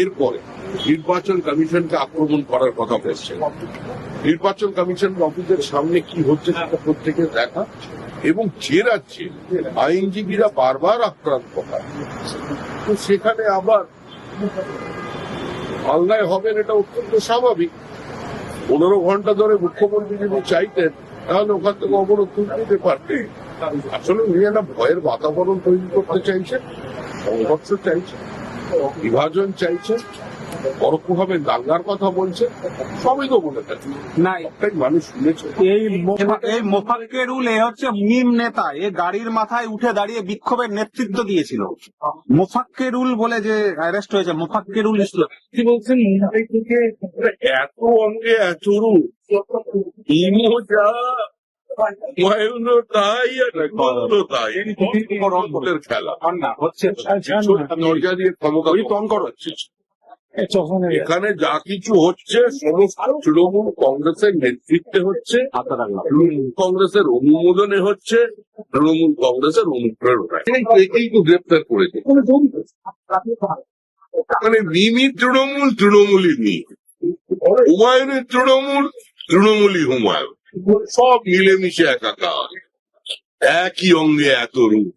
এরপরে নির্বাচন কমিশনকে আক্রমণ করার কথা বলছে। নির্বাচন কমিশন অফিসের সামনে কি হচ্ছে সেটা প্রত্যেকের দেখা, এবং যে রাজ্যে আইনজীবীরা বারবার আক্রান্ত হয় তো সেখানে আবার পাল্লায় হবেন, এটা অত্যন্ত স্বাভাবিক। 15 ঘন্টা ধরে মুখ্যমন্ত্রী যদি চাইতেন তাহলে ওখান থেকে অবরোধ তুলে দিতে পারতেন। আসলে উনি একটা ভয়ের বাতাবরণ তৈরি করতে চাইছেন, সংঘর্ষ চাইছেন, বিভাজন চাইছেন, পরোক্ষভাবে দাঙ্গার কথা বলছে। সবই তো বলে থাকে না, একটাই মানুষ শুনেছে। এই মোফাক্কেরুল এ হচ্ছে মিম নেতা, এ গাড়ির মাথায় উঠে দাঁড়িয়ে বিক্ষোভের নেতৃত্ব দিয়েছিল। মোফাক্কেরুল বলে যে অ্যারেস্ট হয়েছে, মোফাক্কেরুল ইসলাম। কি বলছেন? মুম্বাই থেকে এত অঙ্গে এত রূপ, ইমো যা হুমায়ুনও তাই আর ইকবালও তাই। রক্তের খেলা হচ্ছে দরজা দিয়ে ক্ষমতা দখল করাচ্ছে। এখানে যা কিছু হচ্ছে সমস্ত তৃণমূল কংগ্রেসের নেতৃত্বে হচ্ছে, তৃণমূল কংগ্রেসের অনুমোদনে হচ্ছে, তৃণমূল কংগ্রেসের অনুপ্রেরণায়। একেই তো গ্রেপ্তার করেছে। মানে মিমি তৃণমূল, তৃণমূলই মিম, হুমায়ুনের তৃণমূল, তৃণমূলই হুমায়ুন, সব মিলেমিশে একাকার। একই অঙ্গে এত রূপ।